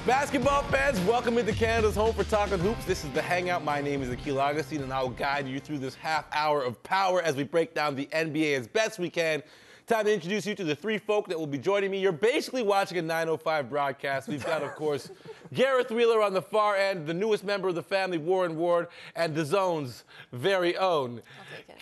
Basketball fans, welcome into Canada's home for talking hoops. This is The Hangout. My name is Akil and I will guide you through this half hour of power as we break down the NBA as best we can. Time to introduce you to the three folk that will be joining me. You're basically watching a 9:05 broadcast. We've got, of course, Gareth Wheeler on the far end, the newest member of the family, Warren Ward, and the Zone's very own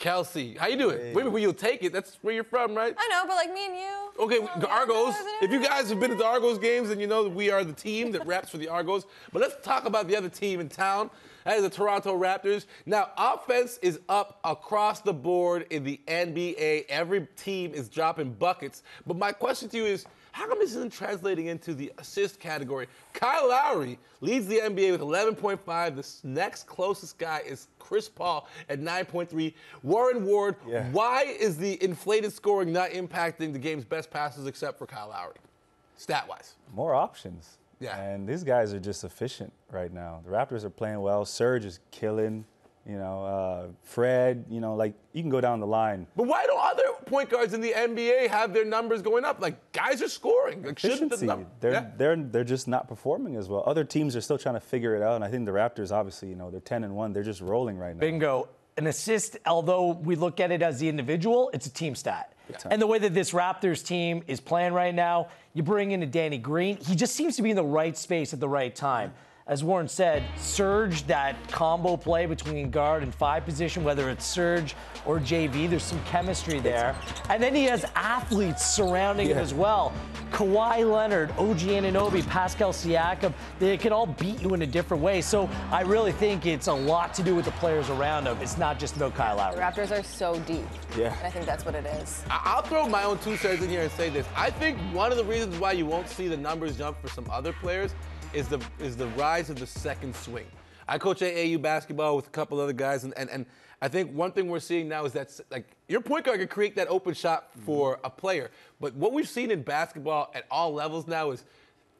Kelsey. How you doing? Hey. Wait, you'll take it. That's where you're from, right? I know, but like me and you. Okay, the Argos. If you guys have been to the Argos games, then you know that we are the team that reps for the Argos. But let's talk about the other team in town. That is the Toronto Raptors. Now, offense is up across the board in the NBA. Every team is dropping buckets. But my question to you is, how come this isn't translating into the assist category? Kyle Lowry leads the NBA with 11.5. The next closest guy is Chris Paul at 9.3. Warren Ward, why is the inflated scoring not impacting the game's best passes except for Kyle Lowry, stat-wise? More options. Yeah. And these guys are just efficient right now. The Raptors are playing well. Serge is killing. Fred, like you can go down the line. But why don't other point guards in the NBA have their numbers going up? Like, guys are scoring. Like, efficiency. They're just not performing as well. Other teams are still trying to figure it out. And I think the Raptors, obviously, they're 10-1. They're just rolling right now. Bingo. An assist, although we look at it as the individual, it's a team stat. And the way that this Raptors team is playing right now, you bring in a Danny Green. He just seems to be in the right space at the right time. As Warren said, Serge, that combo play between guard and five position, whether it's Serge or JV, there's some chemistry there. And then he has athletes surrounding him as well. Kawhi Leonard, OG Anunoby, Pascal Siakam, they can all beat you in a different way. So I really think it's a lot to do with the players around him. It's not just about Kyle Lowry. The Raptors are so deep. Yeah. And I think that's what it is. I'll throw my own 2 cents in here and say this. I think one of the reasons why you won't see the numbers jump for some other players is the rise of the second swing. I coach AAU basketball with a couple other guys, and I think one thing we're seeing now is that, like, your point guard can create that open shot for a player. But what we've seen in basketball at all levels now is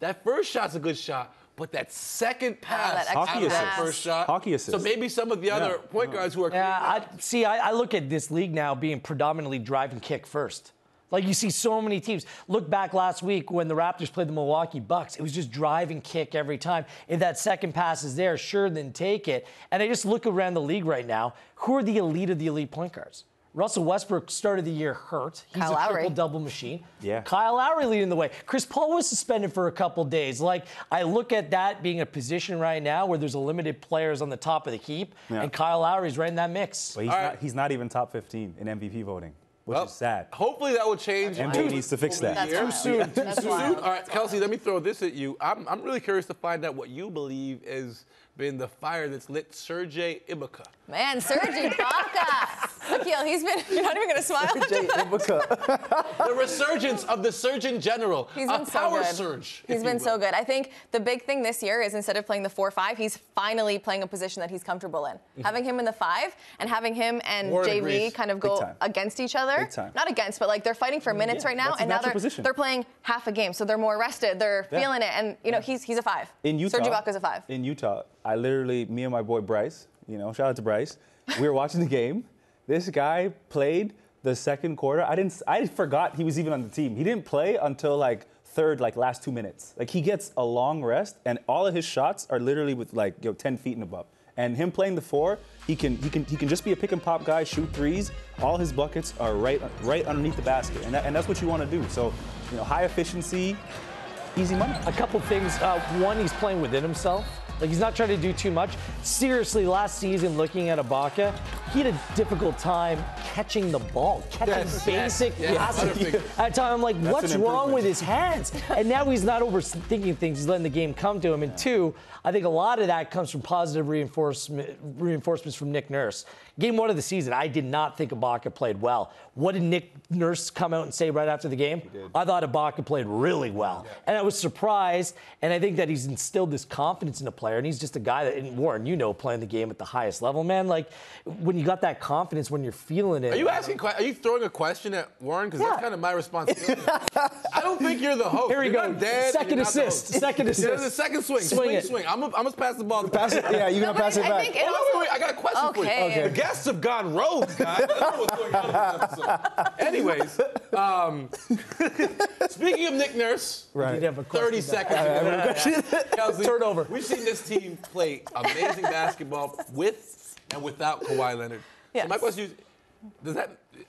that first shot's a good shot, but that second pass hockey assist. That first shot. Hockey assist. So maybe some of the other point guards who are I look at this league now being predominantly drive and kick first. Like, you see so many teams. Look back last week when the Raptors played the Milwaukee Bucks. It was just drive and kick every time. If that second pass is there, sure, then take it. And I just look around the league right now. Who are the elite of the elite point guards? Russell Westbrook started the year hurt. He's a triple-double machine. Yeah. Kyle Lowry leading the way. Chris Paul was suspended for a couple days. Like, I look at that being a position right now where there's a limited players on the top of the heap, and Kyle Lowry's right in that mix. But he's not even top 15 in MVP voting. Which is sad. Hopefully that will change. NBA needs to fix that. Too soon. Too soon. All right, Kelsey, let me throw this at you. I'm really curious to find out what you believe has been the fire that's lit Serge Ibaka. Man, Serge Ibaka. Akil, you're not even going to smile. Serge Ibaka. The resurgence of the Surgeon General. He's been so good. Surge. He's been so good. I think the big thing this year is instead of playing the 4-5, he's finally playing a position that he's comfortable in. Having him in the 5 and having him and JV kind of go against each other. Not against, but like they're fighting for minutes right now, and now they're playing half a game, so they're more rested. They're feeling it, and he's a 5. In Utah, Serge Ibaka's a 5. In Utah, me and my boy Bryce, shout out to Bryce. We were watching the game. This guy played the second quarter. I forgot he was even on the team. He didn't play until last 2 minutes. Like, he gets a long rest, and all of his shots are literally with 10 feet and above. And him playing the 4, he can just be a pick and pop guy, shoot threes. All his buckets are right underneath the basket, and that's what you want to do. So, high efficiency, easy money. A couple things. One, he's playing within himself. Like, he's not trying to do too much. Seriously, last season, looking at Ibaka, he had a difficult time catching the ball, catching basic passes. At time, I'm like, what's wrong with his hands? And now he's not overthinking things. He's letting the game come to him. And 2, I think a lot of that comes from positive reinforcements from Nick Nurse. Game 1 of the season, I did not think Ibaka played well. What did Nick Nurse come out and say right after the game? I thought Ibaka played really well. And I was surprised, and I think that he's instilled this confidence in the player, and he's just a guy that, and Warren, playing the game at the highest level, man. Like, when you got that confidence, when you're feeling filling in. Are you throwing a question at Warren? Because that's kind of my responsibility. I don't think you're the host. Here we go. Second assist. Second assist. Yeah, the second swing. Swing. I'm gonna pass the ball. Yeah, you're gonna pass it back. Wait, I got a question for you. Okay. The guests have gone rogue, guys. I don't know what's going on in this episode. Anyways, speaking of Nick Nurse, right. 30 seconds. Kelsey, turnover. We've seen this team play amazing basketball with and without Kawhi Leonard. Yes. So my question is,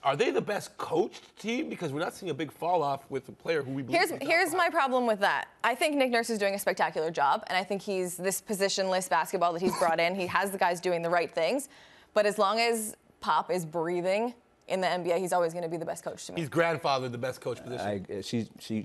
are they the best coached team? Because we're not seeing a big fall off with a player who we believe. Here's my problem with that. I think Nick Nurse is doing a spectacular job, and I think he's this positionless basketball that he's brought in. He has the guys doing the right things, but as long as Pop is breathing in the NBA, he's always going to be the best coach to me. He's grandfathered the best coach position.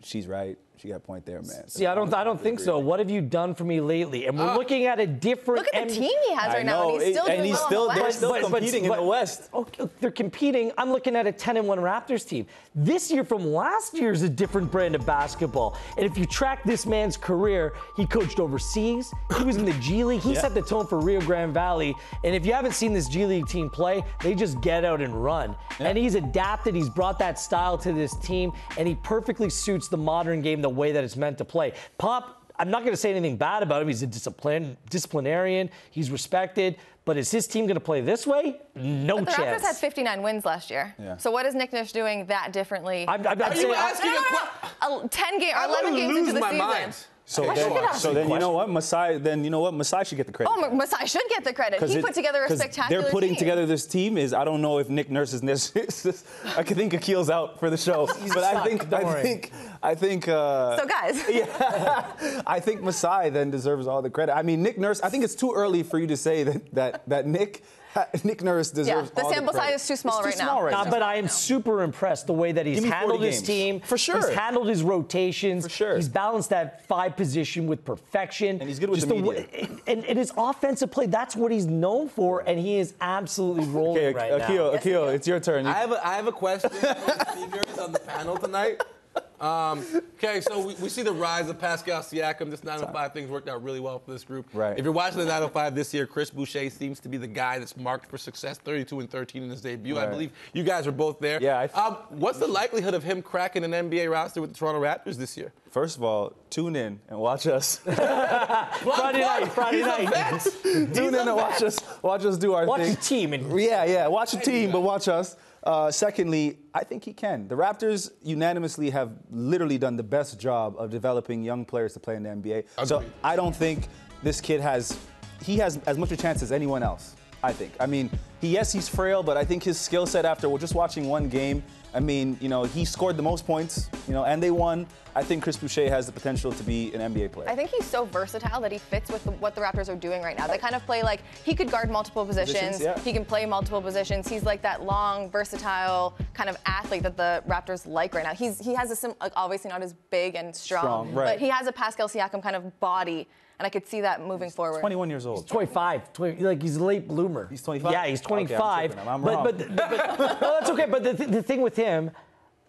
She's right. She got a point there, man. See, I don't think so. What have you done for me lately? And we're looking at a different. Look at the team he has right now, and he's still doing well in the West. They're still competing in the West. Okay, they're competing. I'm looking at a 10-1 Raptors team. This year from last year is a different brand of basketball. And if you track this man's career, he coached overseas. He was in the G League. He set the tone for Rio Grande Valley. And if you haven't seen this G League team play, they just get out and run. Yeah. And he's adapted. He's brought that style to this team, and he perfectly suits the modern game the way that it's meant to play. Pop, I'm not going to say anything bad about him. He's a disciplinarian. He's respected. But is his team going to play this way? No chance. The Raptors had 59 wins last year. Yeah. So what is Nick Nurse doing that differently? Are you asking a question? 10 games, 11 games into the season. Mind. So then you know what, Masai should get the credit. Oh, Masai should get the credit. He put together a spectacular They're putting team. together this team. I don't know if Nick Nurse is necessary. I think Akil's out for the show, but I think. So guys. Yeah, I think Masai then deserves all the credit. I mean, Nick Nurse. I think it's too early for you to say that Nick Nurse deserves all the credit. The sample size is too small right now. But I am super impressed the way that he's handled his team. For sure. He's handled his rotations. For sure. He's balanced that 5 position with perfection. And he's good with the media. And his offensive play, that's what he's known for, and he is absolutely rolling right now. Akil, it's your turn. I have a question for the speakers on the panel tonight. Okay, so we see the rise of Pascal Siakam. This 905 thing's worked out really well for this group. Right. If you're watching the 905 this year, Chris Boucher seems to be the guy that's marked for success, 32-13 in his debut. Right. I believe you guys are both there. Yeah. What's the likelihood of him cracking an NBA roster with the Toronto Raptors this year? First of all, tune in and watch us. Friday night. Tune in and watch us do our thing. Watch the team. Watch the team, but watch us. Secondly, I think he can. The Raptors unanimously have literally done the best job of developing young players to play in the NBA. Agreed. So I don't think this kid has as much a chance as anyone else, I think. I mean, he's frail, but I think his skill set after just watching one game, I mean, he scored the most points, and they won. I think Chris Boucher has the potential to be an NBA player. I think he's so versatile that he fits with what the Raptors are doing right now. They kind of play like he could guard multiple positions. Yeah. He can play multiple positions. He's like that long, versatile kind of athlete that the Raptors like right now. He has obviously not as big and strong, right. But he has a Pascal Siakam kind of body. And I could see that moving forward. He's 21 years old. He's 25. He's a late bloomer. He's 25? Yeah, he's 25. Okay, I'm wrong. But that's okay. But the thing with him,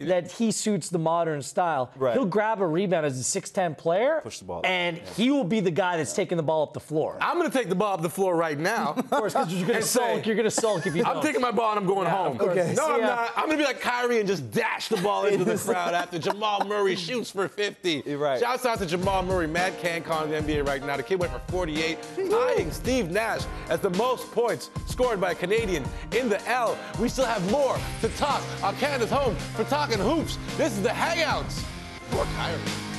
that he suits the modern style. Right. He'll grab a rebound as a 6'10" player, push the ball, and he will be the guy that's taking the ball up the floor. I'm going to take the ball up the floor right now. Of course, because you're going to sulk. You're going to sulk if you don't. I'm taking my ball and I'm going home. Okay. No, I'm not. I'm going to be like Kyrie and just dash the ball into the crowd after Jamal Murray shoots for 50. Right. Shouts out to Jamal Murray, Mad CanCon in the NBA right now. The kid went for 48, tying Steve Nash as the most points scored by a Canadian in the L. We still have more to talk on Canada's home for talking hoops. This is The Hangouts. More Kyrie.